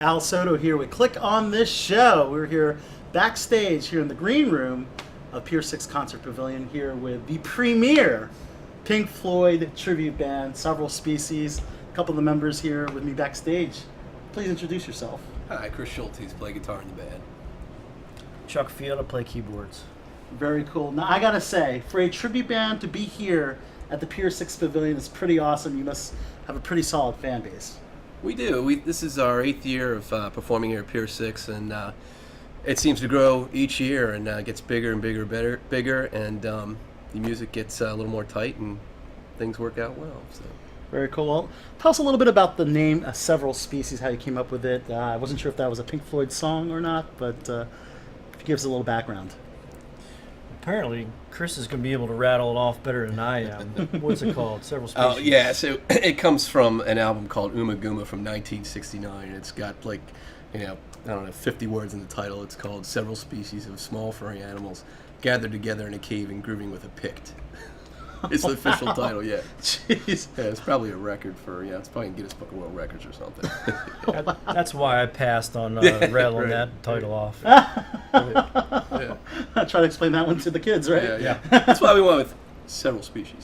Al Soto here with Click on This Show. We're here backstage here in the green room of Pier 6 Concert Pavilion here with the premier Pink Floyd tribute band, Several Species. A couple of the members here with me backstage. Please introduce yourself. Hi, Chris Schultes, play guitar in the band. Chuck Field, I play keyboards. Very cool. Now I gotta say, for a tribute band to be here at the Pier 6 Pavilion is pretty awesome. You must have a pretty solid fan base. We do. This is our 8th year of performing here at Pier 6, and it seems to grow each year and gets bigger and bigger, and the music gets a little more tight and things work out well. So. Very cool. Well, tell us a little bit about the name Several Species, how you came up with it. I wasn't sure if that was a Pink Floyd song or not, but if you give us a little background. Apparently, Chris is going to be able to rattle it off better than I am. What's it called? Several Species? Oh, yeah. So it comes from an album called Uma Guma from 1969. It's got, like, I don't know, 50 words in the title. It's called Several Species of Small Furry Animals Gathered Together in a Cave and Grooving with a Pict. It's the official title, yeah. Jeez. Yeah, it's probably a record for, it's probably in Guinness Book of World Records or something. That's why I passed on rattling that title off. Yeah. I try to explain that one to the kids, right? Yeah. That's why we went with Several Species.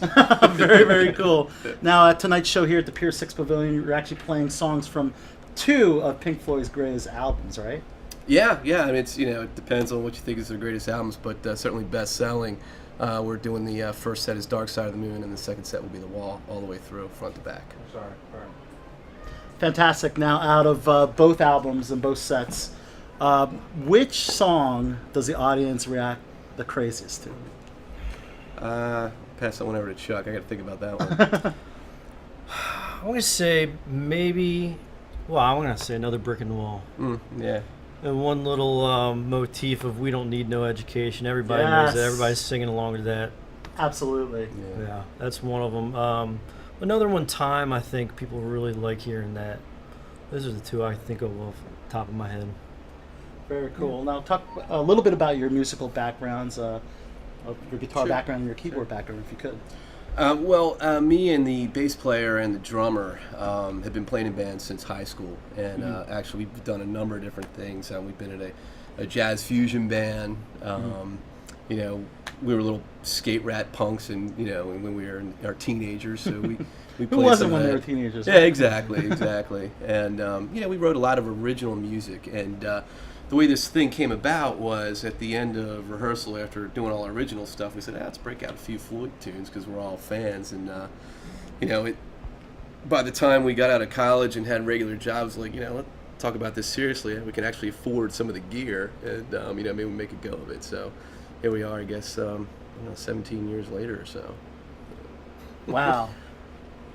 Very, very cool. Now, at tonight's show here at the Pier 6 Pavilion, you're actually playing songs from 2 of Pink Floyd's greatest albums, right? Yeah. I mean, it's it depends on what you think is their greatest albums, but certainly best-selling. We're doing the first set is Dark Side of the Moon, and the second set will be The Wall, all the way through, front to back. Sorry. Fantastic. Now, out of both albums and both sets, which song does the audience react the craziest to? Pass that one over to Chuck. I got to think about that one. I want to say maybe, I want to say Another Brick in the Wall. Yeah. And one little motif of We Don't Need No Education. Everybody knows that. Everybody's singing along to that. Absolutely. Yeah, that's one of them. Another one, Time, I think people really like hearing that. Those are the two I think of off the top of my head. Very cool. Now talk a little bit about your musical backgrounds, of your guitar Sure. background and your keyboard background, if you could. Me and the bass player and the drummer have been playing in bands since high school, and actually we've done a number of different things. We've been in a jazz fusion band. You know, we were little skate rat punks, and when we were our teenagers, so we Who played wasn't some when of they were that. teenagers? Yeah, exactly. And we wrote a lot of original music, and the way this thing came about was at the end of rehearsal, after doing all our original stuff, we said, let's break out a few Floyd tunes because we're all fans. And by the time we got out of college and had regular jobs, let's talk about this seriously. We can actually afford some of the gear, and maybe we make a go of it. So here we are, I guess, 17 years later or so. Wow.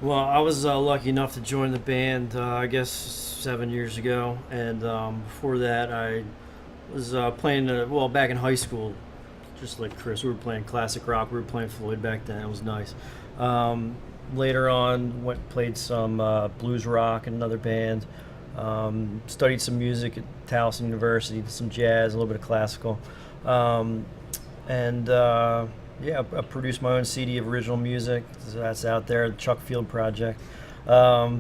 Well, I was lucky enough to join the band, I guess, 7 years ago, and before that, I was playing. Back in high school, just like Chris, we were playing classic rock. We were playing Floyd back then. It was nice. Later on, played some blues rock in another band. Studied some music at Towson University, some jazz, a little bit of classical, I produced my own CD of original music. So that's out there, the Chuck Field Project. Like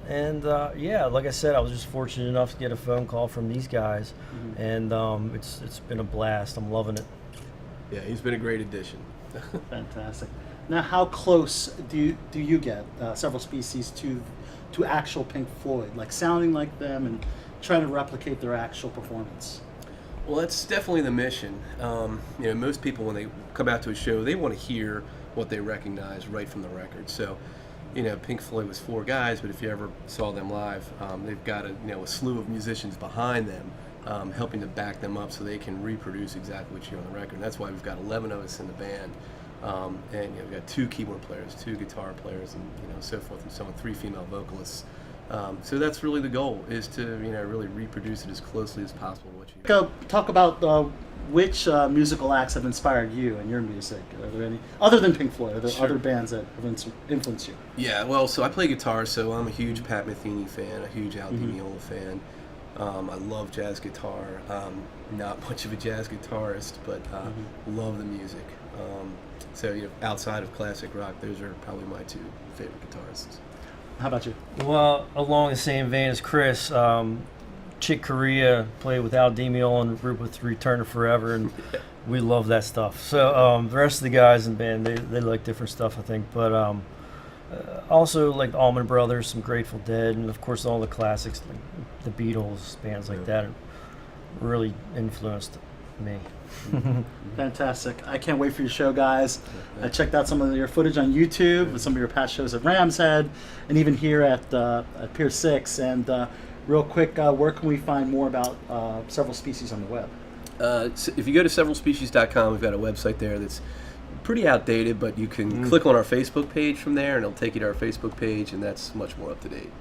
I said, I was just fortunate enough to get a phone call from these guys, and it's been a blast. I'm loving it. Yeah, he's been a great addition. Fantastic. Now, how close do you get Several Species to actual Pink Floyd, like sounding like them and trying to replicate their actual performance? Well, that's definitely the mission. Most people, when they come out to a show, they want to hear what they recognize right from the record. So, Pink Floyd was four guys, but if you ever saw them live, they've got a slew of musicians behind them, helping to back them up so they can reproduce exactly what you hear on the record. And that's why we've got 11 of us in the band, and we've got 2 keyboard players, 2 guitar players, and so forth and so on, 3 female vocalists. So that's really the goal, is to really reproduce it as closely as possible. Talk about which musical acts have inspired you and your music. Are there any other than Pink Floyd? Are there Sure. other bands that have influenced you? Yeah, well, so I play guitar, so I'm a huge Pat Metheny fan, a huge Al Di Meola fan. I love jazz guitar. Not much of a jazz guitarist, but love the music. Outside of classic rock, those are probably my 2 favorite guitarists. How about you? Well, along the same vein as Chris, Chick Corea played with Al Di Meola and group with Return to Forever, and we love that stuff. So the rest of the guys in the band, they like different stuff, I think. But also like the Allman Brothers, some Grateful Dead, and of course all the classics, like the Beatles, bands like that, really influenced me. Fantastic. I can't wait for your show, guys. I checked out some of your footage on YouTube with some of your past shows at Ram's Head and even here at Pier 6. And real quick, where can we find more about Several Species on the web? So if you go to severalspecies.com, we've got a website there that's pretty outdated, but you can click on our Facebook page from there, and it'll take you to our Facebook page, and that's much more up to date.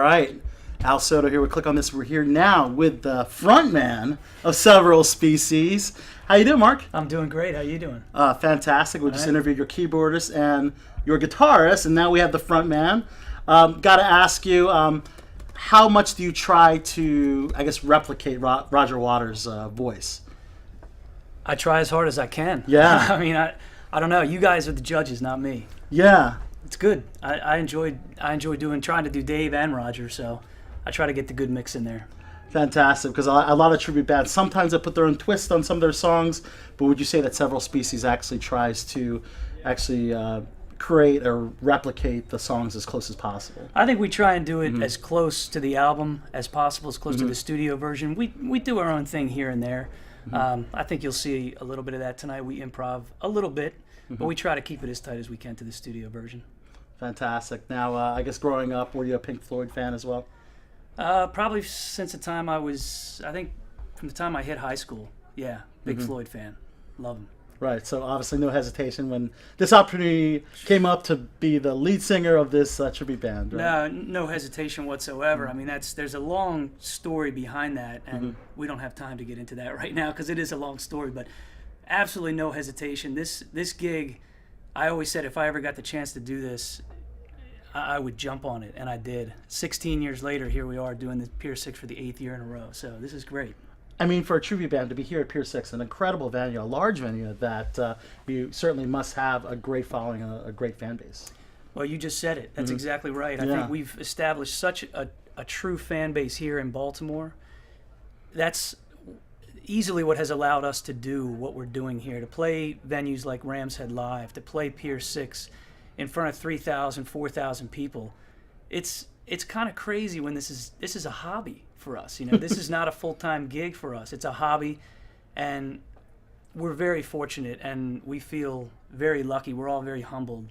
right. Al Soto here. We'll click on this. We're here now with the frontman of Several Species. How you doing, Mark? I'm doing great. How you doing? Fantastic. We just right. interviewed your keyboardist and your guitarist, and now we have the frontman. Got to ask you, how much do you try to, I guess, replicate Roger Waters' voice? I try as hard as I can. Yeah. I mean, I don't know. You guys are the judges, not me. Yeah. It's good. I enjoy trying to do Dave and Roger, so I try to get the good mix in there. Fantastic, because a lot of tribute bands, sometimes they put their own twist on some of their songs, but would you say that Several Species actually tries to create or replicate the songs as close as possible? I think we try and do it as close to the album as possible, as close to the studio version. We do our own thing here and there. I think you'll see a little bit of that tonight. We improv a little bit, but we try to keep it as tight as we can to the studio version. Fantastic. Now, I guess growing up, were you a Pink Floyd fan as well? Probably since the time I think from the time I hit high school. Yeah, big Floyd fan. Love him. Right, so obviously no hesitation when this opportunity came up to be the lead singer of this tribute band, right? No hesitation whatsoever. I mean, there's a long story behind that, and we don't have time to get into that right now because it is a long story, but absolutely no hesitation. This gig, I always said if I ever got the chance to do this, I would jump on it, and I did. 16 years later, here we are doing the Pier 6 for the 8th year in a row, so this is great. I mean, for a tribute band to be here at Pier 6, an incredible venue, a large venue that you certainly must have a great following, a great fan base. Well, you just said it. That's exactly right. I Yeah. think we've established such a true fan base here in Baltimore. That's easily what has allowed us to do what we're doing here, to play venues like Rams Head Live, to play Pier 6 in front of 3,000, 4,000 people. It's kind of crazy when this is a hobby for us. You know, this is not a full-time gig for us. It's a hobby, and we're very fortunate, and we feel very lucky. We're all very humbled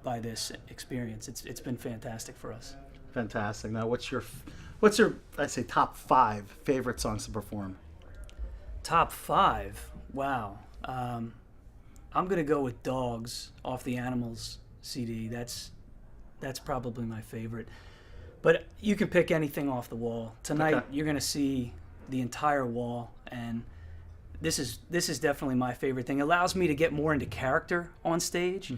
by this experience. It's been fantastic for us. Fantastic. Now, what's your I'd say top 5 favorite songs to perform? Top 5. Wow. I'm gonna go with Dogs off the Animals CD. That's probably my favorite. But you can pick anything off the wall. Tonight, Okay. You're going to see the entire wall, and this is definitely my favorite thing. It allows me to get more into character on stage,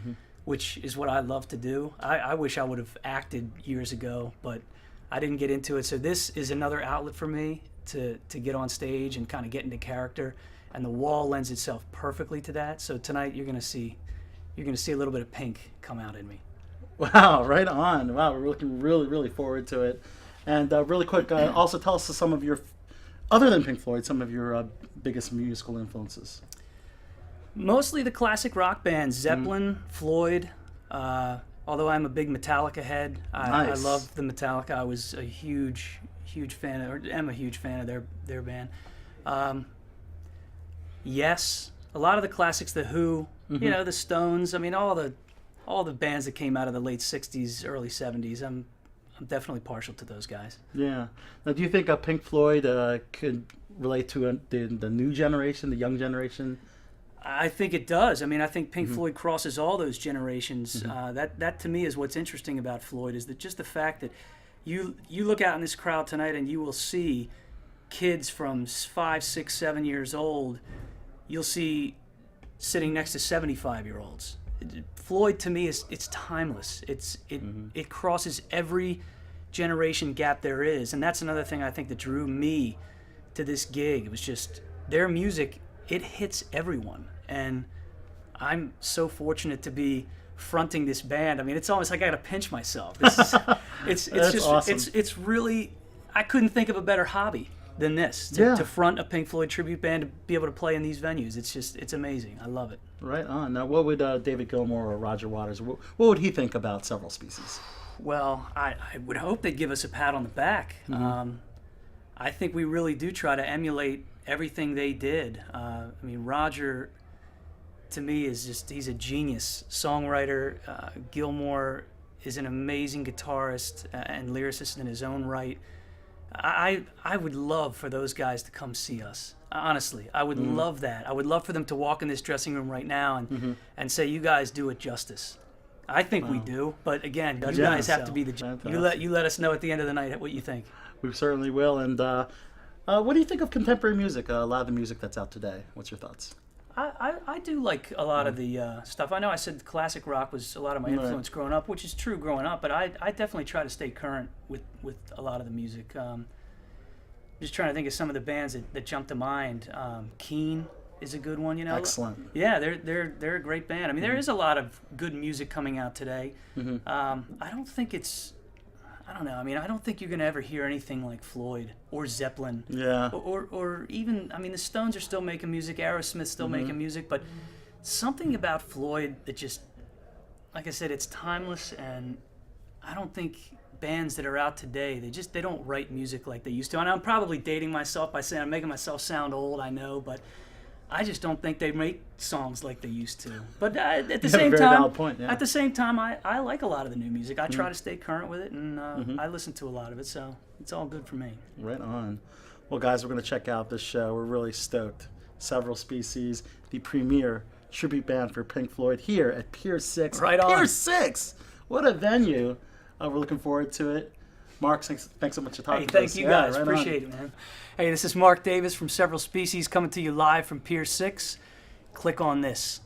which is what I love to do. I wish I would have acted years ago, but I didn't get into it. So this is another outlet for me to get on stage and kind of get into character, and the wall lends itself perfectly to that. So tonight, you're going to see a little bit of Pink come out in me. Wow, right on. Wow, we're looking really, really forward to it. And really quick, also tell us some of your, other than Pink Floyd, some of your biggest musical influences. Mostly the classic rock bands, Zeppelin, Floyd. Although I'm a big Metallica head, I Nice. love the Metallica. I was a huge fan, or am a huge fan of their band. Yes, a lot of the classics, The Who, the Stones. I mean, all the bands that came out of the late '60s, early '70s. I'm definitely partial to those guys. Yeah. Now, do you think Pink Floyd could relate to the new generation, the young generation? I think it does. I mean, I think Pink Floyd crosses all those generations. That to me is what's interesting about Floyd, is that just the fact that you look out in this crowd tonight and you will see kids from 5, 6, 7 years old. You'll see sitting next to 75-year-olds. Floyd to me it's timeless. It crosses every generation gap there is, and that's another thing I think that drew me to this gig. It was just their music. It hits everyone, and I'm so fortunate to be fronting this band. I mean, it's almost like I got to pinch myself. This is, it's That's just awesome. it's really, I couldn't think of a better hobby than this to front a Pink Floyd tribute band, to be able to play in these venues. It's amazing. I love it. Right on. Now, what would David Gilmour or Roger Waters, what would he think about Several Species? Well, I would hope they'd give us a pat on the back. I think we really do try to emulate everything they did. I mean, Roger, to me, he's a genius songwriter. Gilmour is an amazing guitarist and lyricist in his own right. I would love for those guys to come see us. Honestly, I would love that. I would love for them to walk in this dressing room right now and say, "You guys do it justice." I think we do, but again, you Yeah, guys have so, to be the fantastic. you let us know at the end of the night what you think. We certainly will. And what do you think of contemporary music? A lot of the music that's out today. What's your thoughts? I do like a lot of the stuff. I know I said classic rock was a lot of my influence growing up, which is true growing up, but I definitely try to stay current with a lot of the music. Just trying to think of some of the bands that jump to mind. Keen is a good one, you know. Excellent. Yeah, they're a great band. I mean, there is a lot of good music coming out today. I don't think it's, I don't know. I mean, I don't think you're gonna ever hear anything like Floyd or Zeppelin. Yeah. Or even, I mean, the Stones are still making music. Aerosmith's still making music, but something about Floyd that just, like I said, it's timeless, and I don't think bands that are out today, they don't write music like they used to. And I'm probably dating myself by saying I'm making myself sound old, I know, but I just don't think they make songs like they used to. But at the same very time, valid point, yeah. at the same time, I like a lot of the new music. I try to stay current with it, and I listen to a lot of it, so it's all good for me. Right on. Well, guys, we're going to check out this show. We're really stoked. Several Species, the premier tribute band for Pink Floyd here at Pier 6. Right on. Pier 6! What a venue. We're looking forward to it. Mark, thanks so much for talking to us. Thank you guys. Right Appreciate it, man. Hey, this is Mark Davis from Several Species coming to you live from Pier 6. Click on this.